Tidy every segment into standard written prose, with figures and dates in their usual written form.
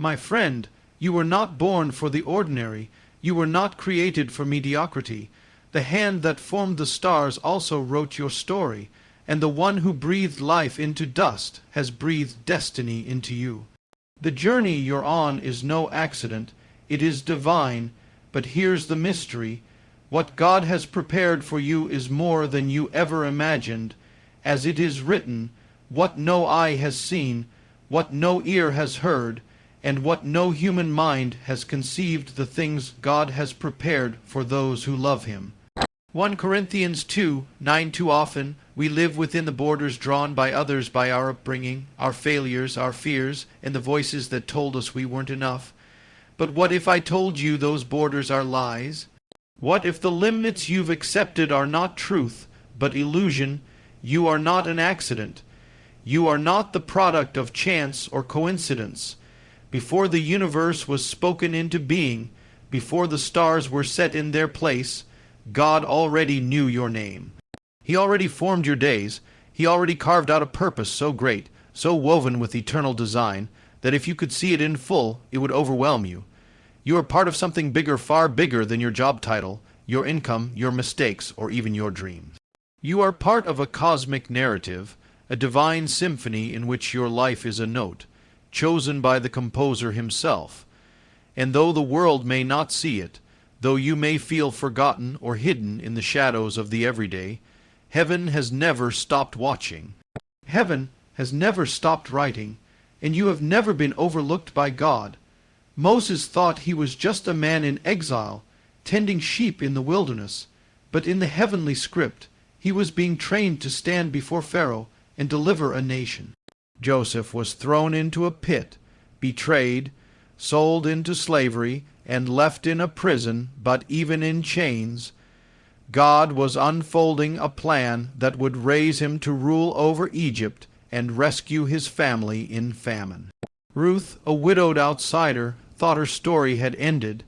My friend, you were not born for the ordinary. You were not created for mediocrity. The hand that formed the stars also wrote your story, and the one who breathed life into dust has breathed destiny into you. The journey you're on is no accident. It is divine. But here's the mystery. What God has prepared for you is more than you ever imagined. As it is written, what no eye has seen, what no ear has heard, and what no human mind has conceived, the things God has prepared for those who love him. 1 Corinthians 2:9. Too often we live within the borders drawn by others, by our upbringing, our failures, our fears, and the voices that told us we weren't enough. But what if I told you those borders are lies? What if the limits you've accepted are not truth, but illusion? You are not an accident. You are not the product of chance or coincidence. Before the universe was spoken into being, before the stars were set in their place, God already knew your name. He already formed your days. He already carved out a purpose so great, so woven with eternal design, that if you could see it in full, it would overwhelm you. You are part of something bigger, far bigger than your job title, your income, your mistakes, or even your dreams. You are part of a cosmic narrative, a divine symphony in which your life is a note, chosen by the composer himself. And though the world may not see it, though you may feel forgotten or hidden in the shadows of the everyday, heaven has never stopped watching. Heaven has never stopped writing, and you have never been overlooked by God. Moses thought he was just a man in exile, tending sheep in the wilderness, but in the heavenly script, he was being trained to stand before Pharaoh and deliver a nation. Joseph was thrown into a pit, betrayed, sold into slavery, and left in a prison, but even in chains, God was unfolding a plan that would raise him to rule over Egypt and rescue his family in famine. Ruth, a widowed outsider, thought her story had ended,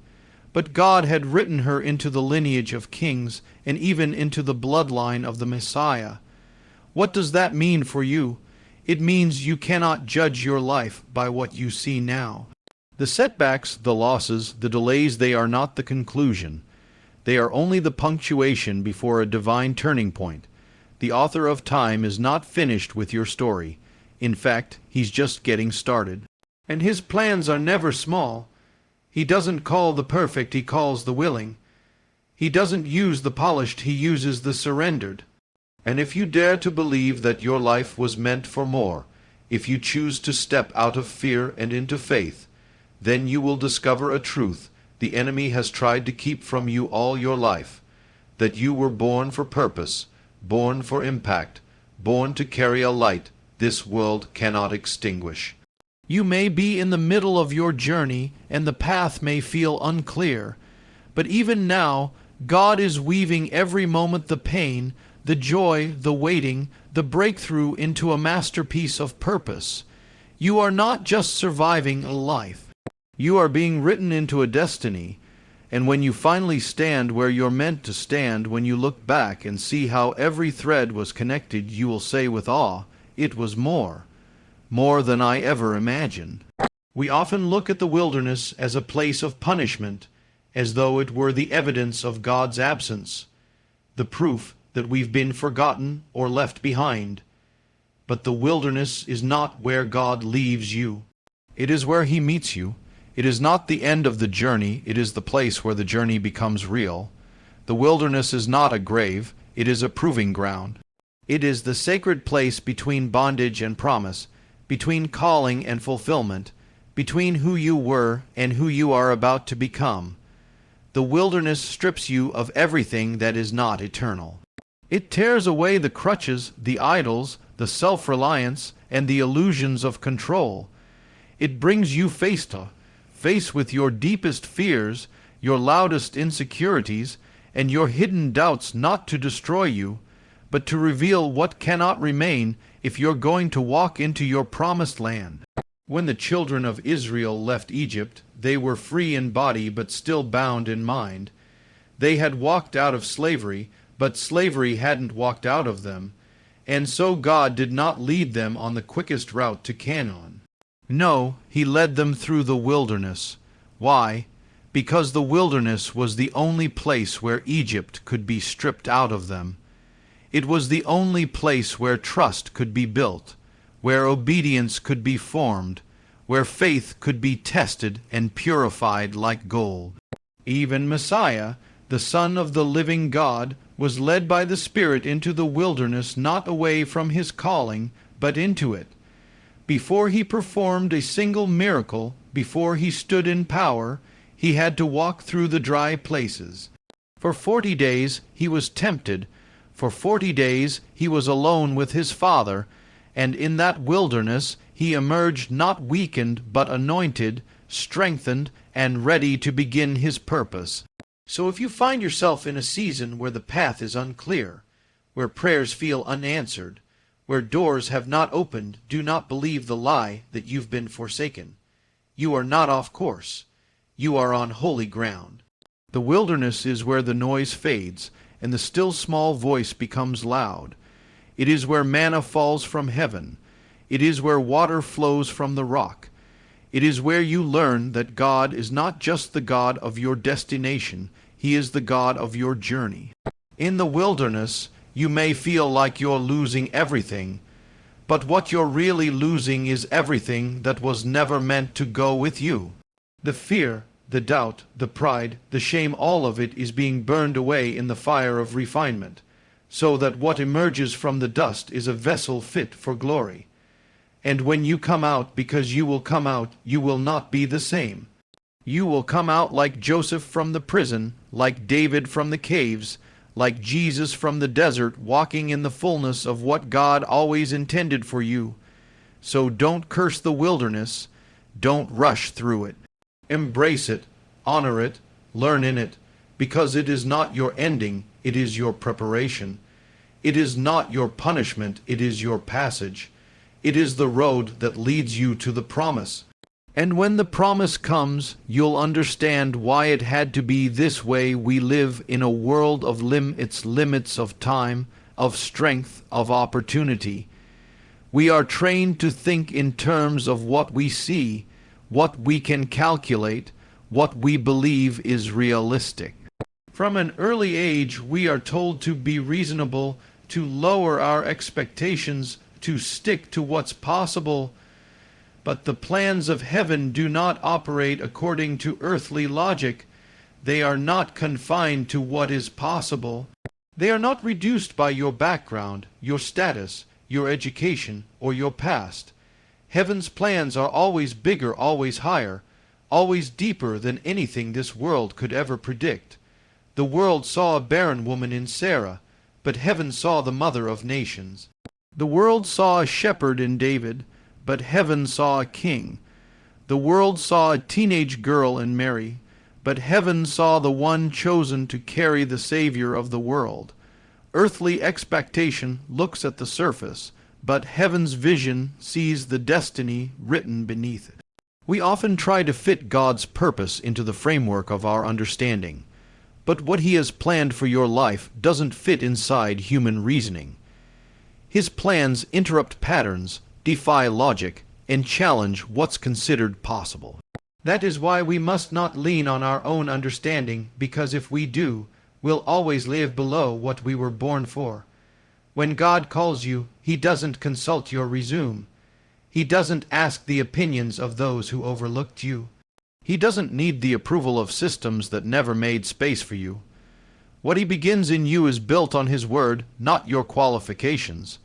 but God had written her into the lineage of kings and even into the bloodline of the Messiah. What does that mean for you? It means you cannot judge your life by what you see now. The setbacks, the losses, the delays, they are not the conclusion. They are only the punctuation before a divine turning point. The author of time is not finished with your story. In fact, he's just getting started. And his plans are never small. He doesn't call the perfect, he calls the willing. He doesn't use the polished, he uses the surrendered. And if you dare to believe that your life was meant for more, if you choose to step out of fear and into faith, then you will discover a truth the enemy has tried to keep from you all your life, that you were born for purpose, born for impact, born to carry a light this world cannot extinguish. You may be in the middle of your journey, and the path may feel unclear, but even now, God is weaving every moment the pain, the joy, the waiting, the breakthrough into a masterpiece of purpose. You are not just surviving a life. You are being written into a destiny, and when you finally stand where you're meant to stand, when you look back and see how every thread was connected, you will say with awe, it was more than I ever imagined. We often look at the wilderness as a place of punishment, as though it were the evidence of God's absence, the proof that we've been forgotten or left behind. But the wilderness is not where God leaves you. It is where he meets you. It is not the end of the journey, it is the place where the journey becomes real. The wilderness is not a grave, it is a proving ground. It is the sacred place between bondage and promise, between calling and fulfillment, between who you were and who you are about to become. The wilderness strips you of everything that is not eternal. It tears away the crutches, the idols, the self-reliance, and the illusions of control. It brings you face with your deepest fears, your loudest insecurities, and your hidden doubts, not to destroy you, but to reveal what cannot remain if you're going to walk into your promised land. When the children of Israel left Egypt, they were free in body but still bound in mind. They had walked out of slavery, but slavery hadn't walked out of them, and so God did not lead them on the quickest route to Canaan. No, he led them through the wilderness. Why? Because the wilderness was the only place where Egypt could be stripped out of them. It was the only place where trust could be built, where obedience could be formed, where faith could be tested and purified like gold. Even Messiah, the Son of the living God, was led by the Spirit into the wilderness, not away from his calling, but into it. Before he performed a single miracle, before he stood in power, he had to walk through the dry places. For 40 days he was tempted. For 40 days he was alone with his Father, and in that wilderness he emerged not weakened, but anointed, strengthened, and ready to begin his purpose. So if you find yourself in a season where the path is unclear, where prayers feel unanswered, where doors have not opened, do not believe the lie that you've been forsaken. You are not off course. You are on holy ground. The wilderness is where the noise fades, and the still small voice becomes loud. It is where manna falls from heaven. It is where water flows from the rock. It is where you learn that God is not just the God of your destination, He is the God of your journey. In the wilderness, you may feel like you're losing everything, but what you're really losing is everything that was never meant to go with you. The fear, the doubt, the pride, the shame, all of it is being burned away in the fire of refinement, so that what emerges from the dust is a vessel fit for glory. And when you come out, because you will come out, you will not be the same. You will come out like Joseph from the prison, like David from the caves, like Jesus from the desert, walking in the fullness of what God always intended for you. So don't curse the wilderness. Don't rush through it. Embrace it, honor it, learn in it, because it is not your ending, it is your preparation. It is not your punishment, it is your passage. It is the road that leads you to the promise. And when the promise comes, you'll understand why it had to be this way. We live in a world of limits of time, of strength, of opportunity. We are trained to think in terms of what we see, what we can calculate, what we believe is realistic. From an early age, we are told to be reasonable, to lower our expectations, to stick to what's possible. But the plans of heaven do not operate according to earthly logic. They are not confined to what is possible. They are not reduced by your background, your status, your education, or your past. Heaven's plans are always bigger, always higher, always deeper than anything this world could ever predict. The world saw a barren woman in Sarah, but heaven saw the mother of nations. The world saw a shepherd in David, but heaven saw a king. The world saw a teenage girl in Mary, but heaven saw the one chosen to carry the Savior of the world. Earthly expectation looks at the surface, but heaven's vision sees the destiny written beneath it. We often try to fit God's purpose into the framework of our understanding, but what He has planned for your life doesn't fit inside human reasoning. His plans interrupt patterns, defy logic, and challenge what's considered possible. That is why we must not lean on our own understanding, because if we do, we'll always live below what we were born for. When God calls you, He doesn't consult your resume. He doesn't ask the opinions of those who overlooked you. He doesn't need the approval of systems that never made space for you. What He begins in you is built on His word, not your qualifications.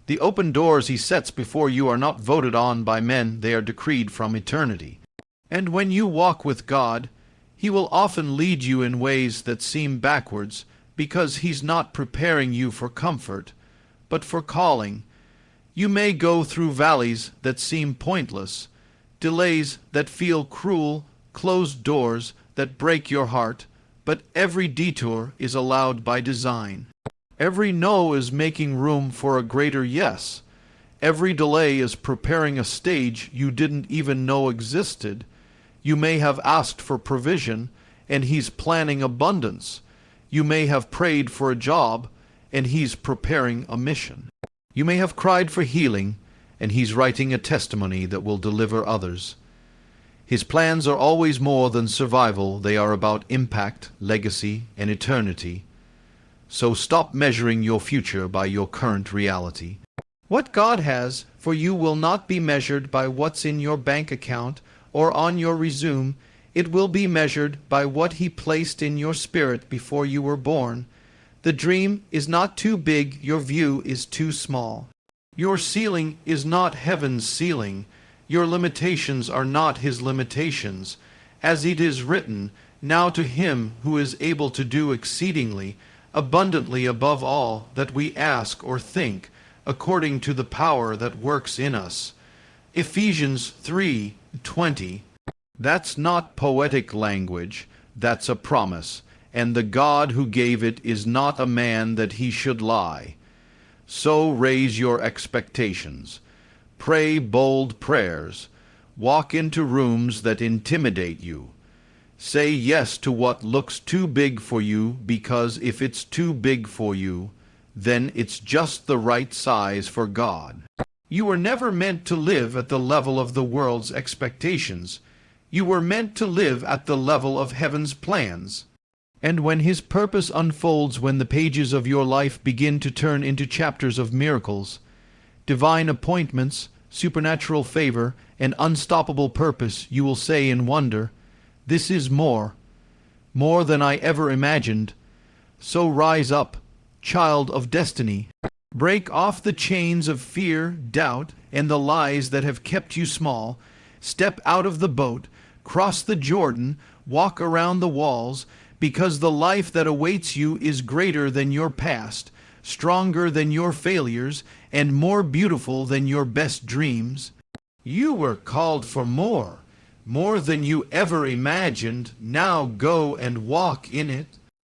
The open doors He sets before you are not voted on by men, they are decreed from eternity. And when you walk with God, He will often lead you in ways that seem backwards, because He's not preparing you for comfort, but for calling. You may go through valleys that seem pointless, delays that feel cruel, closed doors that break your heart, but every detour is allowed by design. Every no is making room for a greater yes. Every delay is preparing a stage you didn't even know existed. You may have asked for provision, and He's planning abundance. You may have prayed for a job, and He's preparing a mission. You may have cried for healing, and he's writing a testimony that will deliver others. His plans are always more than survival. They are about impact, legacy, and eternity. So stop measuring your future by your current reality. What God has for you will not be measured by what's in your bank account or on your resume. It will be measured by what He placed in your spirit before you were born. The dream is not too big, your view is too small. Your ceiling is not heaven's ceiling. Your limitations are not His limitations. As it is written, now to Him who is able to do exceedingly, abundantly above all that we ask or think, according to the power that works in us. Ephesians 3:20. That's not poetic language, that's a promise, and the God who gave it is not a man that he should lie. So raise your expectations. Pray bold prayers. Walk into rooms that intimidate you. Say yes to what looks too big for you, because if it's too big for you, then it's just the right size for God. You were never meant to live at the level of the world's expectations. You were meant to live at the level of heaven's plans. And when His purpose unfolds, when the pages of your life begin to turn into chapters of miracles, divine appointments, supernatural favor, and unstoppable purpose, you will say in wonder, "This is more than I ever imagined." So rise up, child of destiny. Break off the chains of fear, doubt, and the lies that have kept you small. Step out of the boat, cross the Jordan, walk around the walls, because the life that awaits you is greater than your past, stronger than your failures, and more beautiful than your best dreams. You were called for more than you ever imagined. Now go and walk in it.